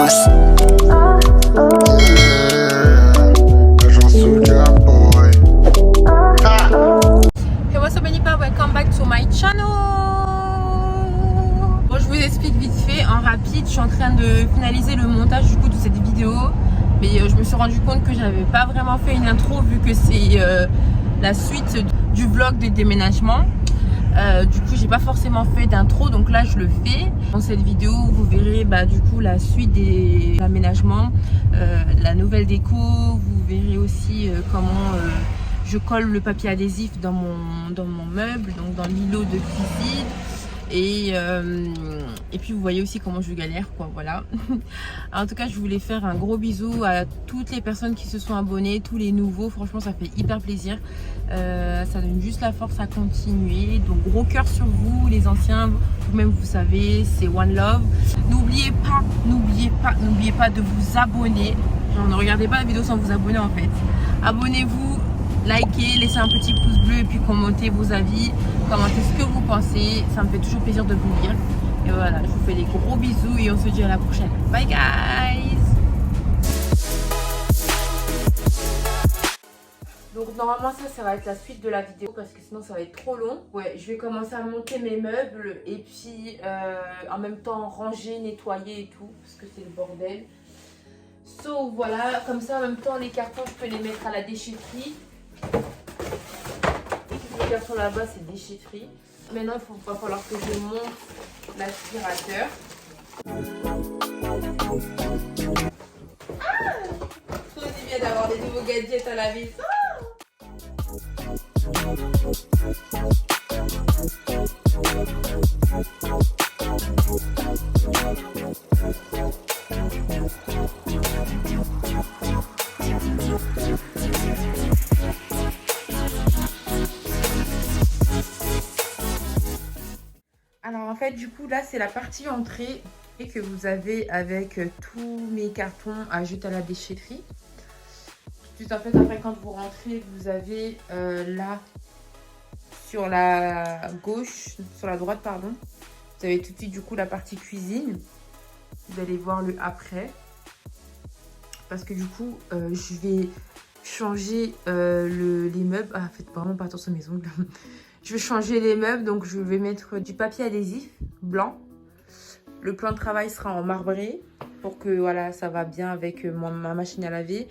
Boss. Agent Soulja Boy. Hey, what's up, Benipa? Welcome back to my channel. Bon, je vous explique vite fait, en rapide. Je suis en train de finaliser le montage du coup de cette vidéo, mais je me suis rendu compte que j'avais pas vraiment fait une intro vu que c'est la suite du vlog de déménagement. Du coup j'ai pas forcément fait d'intro, donc là je le fais. Dans cette vidéo vous verrez du coup la suite des aménagements, la nouvelle déco. Vous verrez aussi comment je colle le papier adhésif dans mon meuble, donc dans l'îlot de cuisine. Et puis vous voyez aussi comment je galère, quoi, voilà. En tout cas je voulais faire un gros bisou à toutes les personnes qui se sont abonnées, tous les nouveaux, franchement ça fait hyper plaisir, ça donne juste la force à continuer. Donc gros cœur sur vous les anciens, vous-même vous savez, c'est one love. N'oubliez pas de vous abonner. Genre, ne regardez pas la vidéo sans vous abonner en fait. Abonnez-vous, likez, laissez un petit pouce bleu et puis commentez vos avis, commentez ce que vous pensez, ça me fait toujours plaisir de vous lire. Et voilà, je vous fais des gros bisous et on se dit à la prochaine. Bye guys. Donc normalement ça va être la suite de la vidéo parce que sinon ça va être trop long. Ouais, je vais commencer à monter mes meubles et puis en même temps ranger, nettoyer et tout parce que c'est le bordel. So voilà, comme ça en même temps les cartons je peux les mettre à la déchetterie. Les cartons là-bas c'est déchetterie. Maintenant il va falloir que je monte l'aspirateur. Trop bien d'avoir des nouveaux gadgets à la maison. Alors en fait du coup là c'est la partie entrée et que vous avez avec tous mes cartons à jeter à la déchetterie. Tout en fait après quand vous rentrez vous avez là sur la gauche, sur la droite pardon, vous avez tout de suite du coup la partie cuisine. Vous allez voir le après parce que du coup je vais changer les meubles. Ah faites vraiment pas attention à mes ongles. Je vais changer les meubles, donc je vais mettre du papier adhésif blanc. Le plan de travail sera en marbré pour que voilà, ça va bien avec ma machine à laver.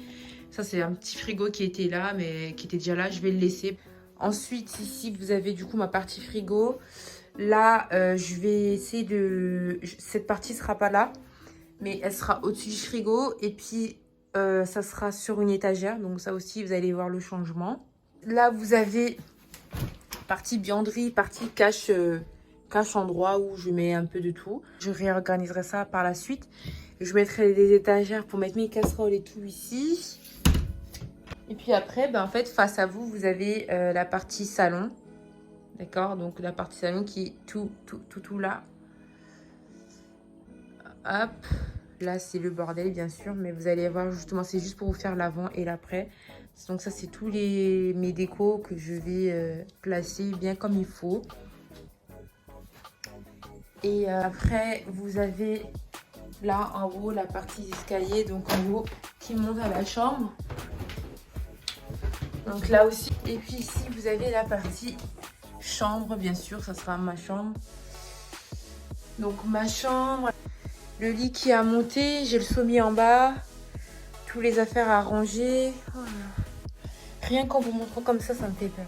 Ça c'est un petit frigo qui était là, mais qui était déjà là, je vais le laisser. Ensuite ici vous avez du coup ma partie frigo. Là je vais essayer de... Cette partie sera pas là, mais elle sera au-dessus du frigo. Et puis ça sera sur une étagère, donc ça aussi vous allez voir le changement. Là vous avez... partie vianderie, partie cache endroit où je mets un peu de tout. Je réorganiserai ça par la suite. Je mettrai des étagères pour mettre mes casseroles et tout ici. Et puis après, en fait, face à vous, vous avez la partie salon. D'accord? Donc la partie salon qui est tout là. Hop. Là, c'est le bordel, bien sûr. Mais vous allez voir, justement, c'est juste pour vous faire l'avant et l'après. Donc ça, c'est tous mes décos que je vais placer bien comme il faut. Et après, vous avez là en haut la partie escalier, donc en haut, qui monte à la chambre. Donc là aussi. Et puis ici, vous avez la partie chambre, bien sûr, ça sera ma chambre. Donc ma chambre, le lit qui a monté, j'ai le sommier en bas, tous les affaires à ranger. Oh là. Rien qu'en vous montrant comme ça me fait peur.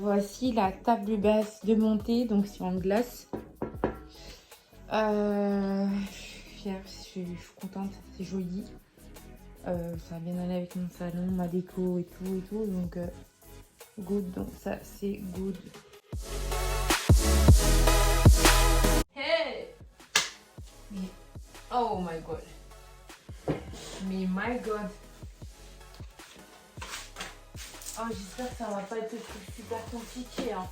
Voici la table basse de montée, donc c'est en glace. fière, je suis contente, c'est joli. Ça va bien aller avec mon salon, ma déco et tout. Donc, good. Donc, ça, c'est good. Hey! Mais, oh my god. Mais my god. Oh, j'espère que ça va pas être super compliqué. Hein.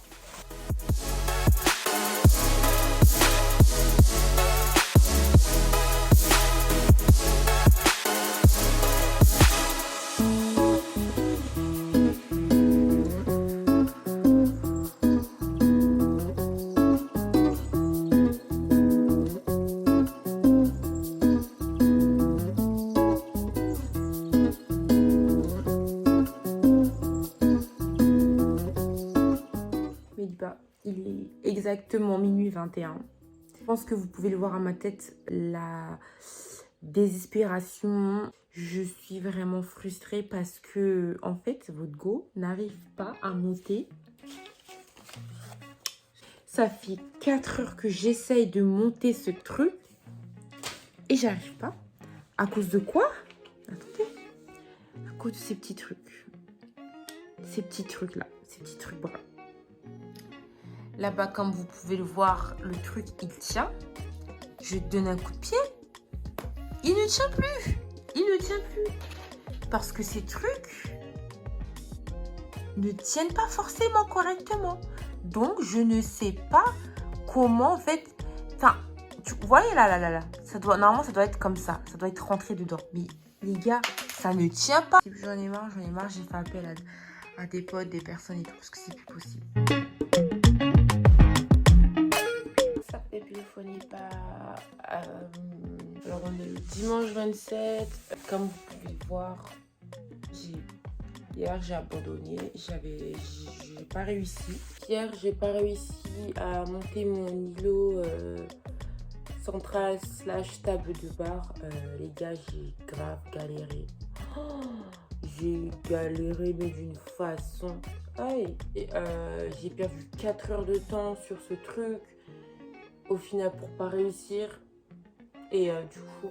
Il est exactement minuit 21. Je pense que vous pouvez le voir à ma tête, la désespération. Je suis vraiment frustrée parce que, en fait, votre go n'arrive pas à monter. Ça fait 4 heures que j'essaye de monter ce truc et j'arrive pas. À cause de quoi? Attendez. À cause de ces petits trucs. Ces petits trucs là. Ces petits trucs bruns. Là-bas, comme vous pouvez le voir, le truc, il tient. Je donne un coup de pied. Il ne tient plus. Il ne tient plus. Parce que ces trucs ne tiennent pas forcément correctement. Donc, je ne sais pas comment, en fait... Enfin, vous voyez là. Normalement, ça doit être comme ça. Ça doit être rentré dedans. Mais les gars, ça ne tient pas. J'en ai marre. J'ai fait appel à des potes, des personnes et tout. Parce que c'est plus possible. Et puis il n'est pas. Alors on est le dimanche 27. Comme vous pouvez le voir, hier j'ai abandonné. J'ai pas réussi. Hier j'ai pas réussi à monter mon îlot central / table de bar. Les gars, j'ai grave galéré. J'ai galéré mais d'une façon. Aïe. J'ai perdu 4 heures de temps sur ce truc. Au final, pour pas réussir. Et du coup,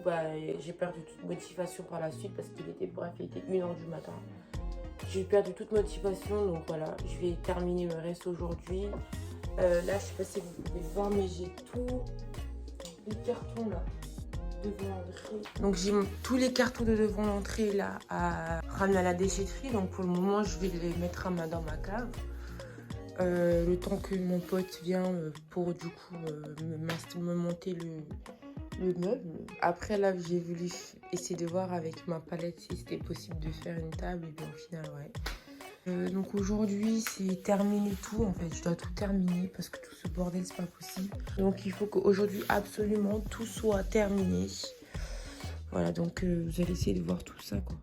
j'ai perdu toute motivation par la suite parce qu'il était 1h du matin. J'ai perdu toute motivation, donc voilà, je vais terminer le reste aujourd'hui. Là, je sais pas si vous pouvez le voir, mais j'ai tous les cartons là devant l'entrée. Donc j'ai tous les cartons de devant l'entrée là à ramener à la déchetterie. Donc pour le moment, je vais les mettre dans ma cave. Le temps que mon pote vient pour du coup me monter le meuble. Après là, j'ai voulu essayer de voir avec ma palette si c'était possible de faire une table et bien au final ouais. Donc aujourd'hui c'est terminé tout en fait, je dois tout terminer parce que tout ce bordel c'est pas possible. Donc il faut qu'aujourd'hui absolument tout soit terminé. Voilà, donc vous allez essayer de voir tout ça quoi.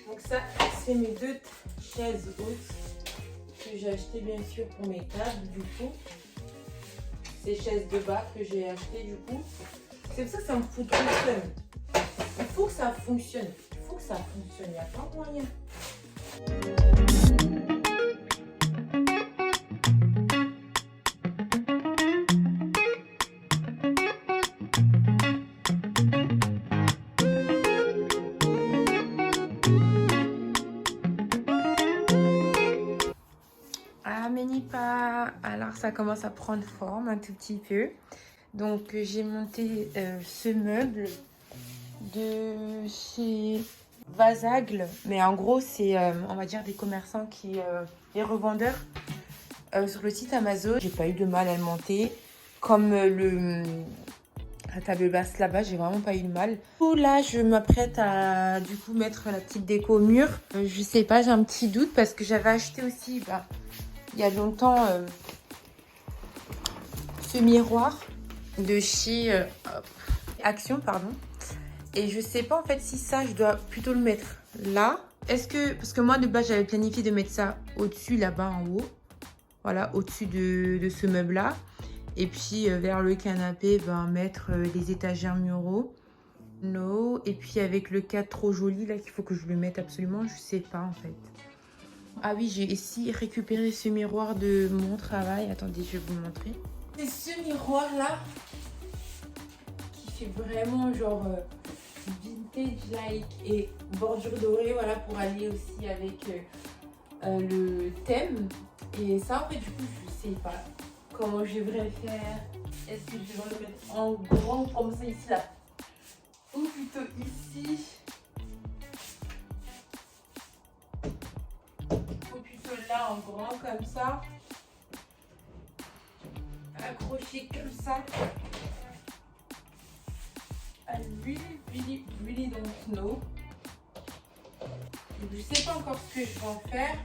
Donc ça, c'est mes 2 chaises hautes que j'ai achetées bien sûr pour mes tables du coup. Ces chaises de bar que j'ai achetées du coup. C'est pour ça que ça me fout trop le seum. Il faut que ça fonctionne. Il faut que ça fonctionne. Il n'y a pas moyen. Alors ça commence à prendre forme un tout petit peu. Donc j'ai monté ce meuble de chez Vasagle. Mais en gros c'est on va dire des commerçants des revendeurs sur le site Amazon. J'ai pas eu de mal à le monter. Comme la table basse là-bas, j'ai vraiment pas eu de mal. Là je m'apprête à du coup mettre la petite déco au mur. Je sais pas, j'ai un petit doute parce que j'avais acheté aussi il y a longtemps ce miroir de chez Action, pardon. Et je sais pas en fait si ça, je dois plutôt le mettre là. Est-ce que... Parce que moi, de base, j'avais planifié de mettre ça au-dessus, là-bas, en haut. Voilà, au-dessus de ce meuble-là. Et puis, vers le canapé, ben, mettre les étagères muraux. No. Et puis, avec le cadre trop joli, là, qu'il faut que je le mette absolument, je sais pas, en fait. Ah oui, j'ai ici récupéré ce miroir de mon travail. Attendez, je vais vous montrer. C'est ce miroir-là qui fait vraiment, genre... vintage-like et bordure dorée, voilà, pour aller aussi avec le thème. Et ça, en fait, du coup, je sais pas comment je devrais faire. Est-ce que je devrais le mettre en grand comme ça ici, là, ou plutôt ici, ou plutôt là, en grand comme ça, accroché comme ça. I really don't know. Donc, je sais pas encore ce que je vais en faire.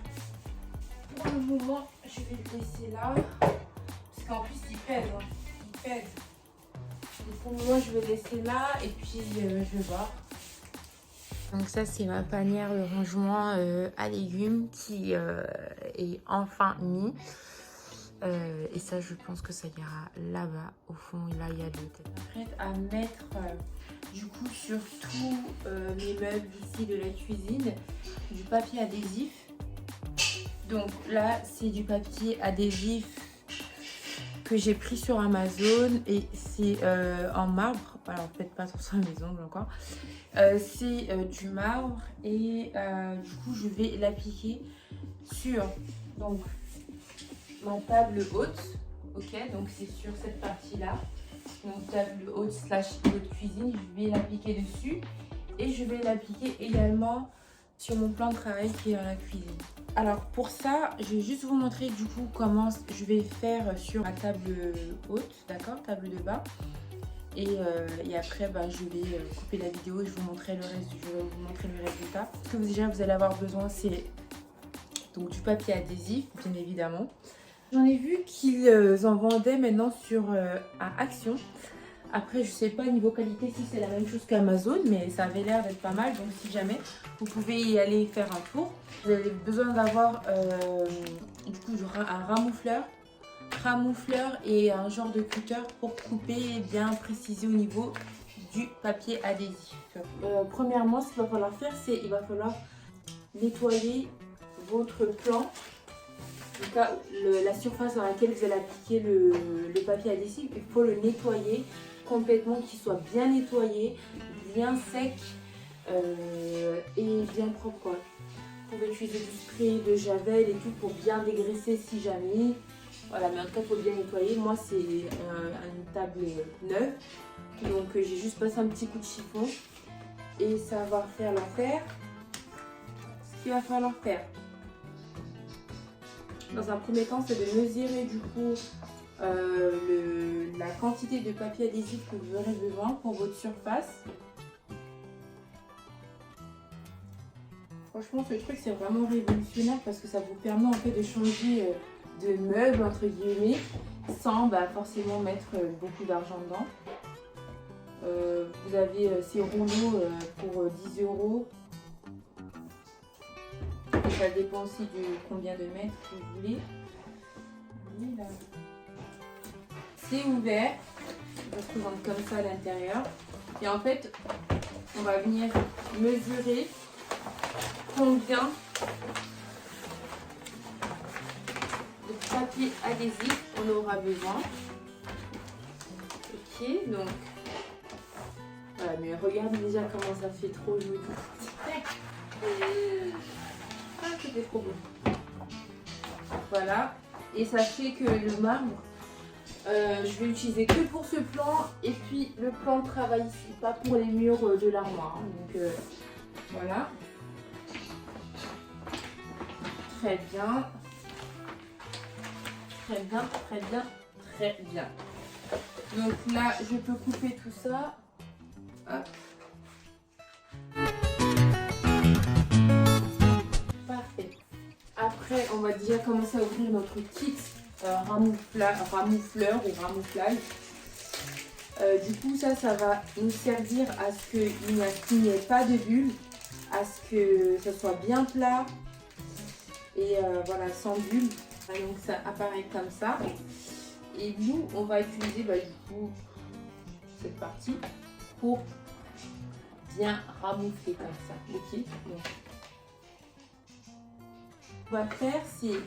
Pour le moment, je vais le laisser là. Parce qu'en plus, il pèse. Hein. Il pèse. Donc, pour le moment, je vais le laisser là. Et puis, je vais voir. Donc ça, c'est ma panière de rangement à légumes qui est enfin mis. Et ça, je pense que ça ira là-bas, au fond. Et là, il y a le tête. Prête à mettre, du coup, sur tous mes meubles ici de la cuisine, du papier adhésif. Donc là, c'est du papier adhésif que j'ai pris sur Amazon. Et c'est en marbre. Alors, faites pas attention à mes ongles encore. C'est du marbre. Et du coup, je vais l'appliquer sur... Donc, ma table haute, ok, donc c'est sur cette partie-là, donc table haute slash haute cuisine, je vais l'appliquer dessus et je vais l'appliquer également sur mon plan de travail qui est dans la cuisine. Alors pour ça, je vais juste vous montrer du coup comment je vais faire sur ma table haute, d'accord, table de bas. Et après, bah, je vais couper la vidéo et je vais vous montrer le résultat. Ce que déjà vous allez avoir besoin, c'est donc du papier adhésif, bien évidemment. J'en ai vu qu'ils en vendaient maintenant sur à Action. Après, je sais pas niveau qualité si c'est la même chose qu'Amazon, mais ça avait l'air d'être pas mal. Donc, si jamais, vous pouvez y aller faire un tour. Vous avez besoin d'avoir du coup un ramoufleur et un genre de cutter pour couper et bien préciser au niveau du papier adhésif. Premièrement, ce qu'il va falloir faire, c'est il va falloir nettoyer votre plan. Donc là, la surface dans laquelle vous allez appliquer le papier adhésif, il faut le nettoyer complètement, qu'il soit bien nettoyé, bien sec et bien propre, quoi. Vous pouvez utiliser du spray de javel et tout pour bien dégraisser si jamais. Voilà, mais en tout cas, il faut bien nettoyer. Moi, c'est une table neuve, donc j'ai juste passé un petit coup de chiffon et ça va faire l'affaire. Ce qu'il va falloir faire, dans un premier temps, c'est de mesurer du coup la quantité de papier adhésif que vous aurez besoin pour votre surface. Franchement, ce truc, c'est vraiment révolutionnaire parce que ça vous permet en fait de changer de meubles, entre guillemets, sans forcément mettre beaucoup d'argent dedans. Vous avez ces rouleaux pour 10 €. Ça dépend aussi de combien de mètres vous voulez. C'est ouvert, ça se présente comme ça à l'intérieur. Et en fait, on va venir mesurer combien de papier adhésif on aura besoin. Ok, donc voilà, mais regardez déjà comment ça fait trop joli. Ah, c'était trop beau. Voilà, et sachez que le marbre, je vais l'utiliser que pour ce plan et puis le plan de travail ici, pas pour les murs de l'armoire. Donc voilà. Très bien. Très bien, très bien, très bien. Donc là, je peux couper tout ça. Hop. Parfait. Après, on va déjà commencer à ouvrir notre kit ramoufleur ou ramouflage. Du coup, ça va nous servir à ce qu'il n'y ait pas de bulles, à ce que ça soit bien plat et voilà, sans bulles. Donc ça apparaît comme ça. Et nous, on va utiliser du coup cette partie pour bien ramoufler comme ça. Ok. Donc, ce qu'on va faire, c'est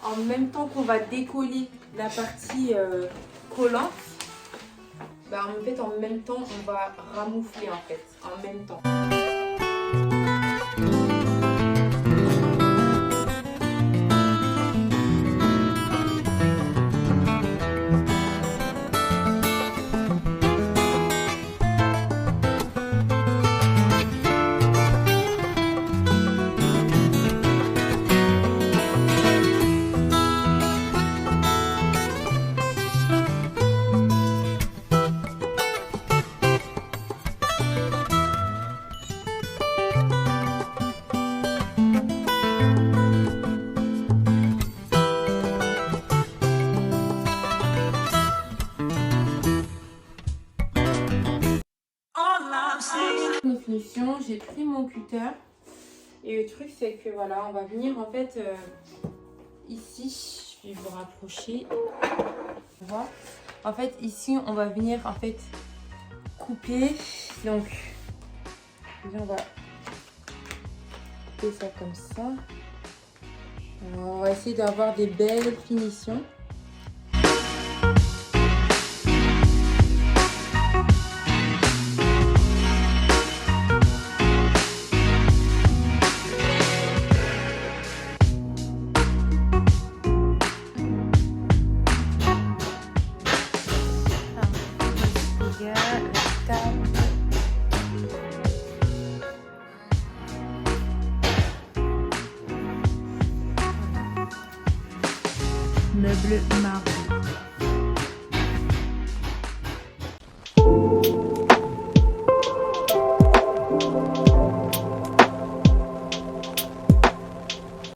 en même temps qu'on va décoller la partie collante, en même temps, on va ramoufler en même temps. Une finition, j'ai pris mon cutter et le truc c'est que voilà, on va venir en fait ici, je vais vous rapprocher, voilà. En fait ici on va venir en fait couper, donc on va couper ça comme ça. Alors, on va essayer d'avoir des belles finitions. Meuble marbre.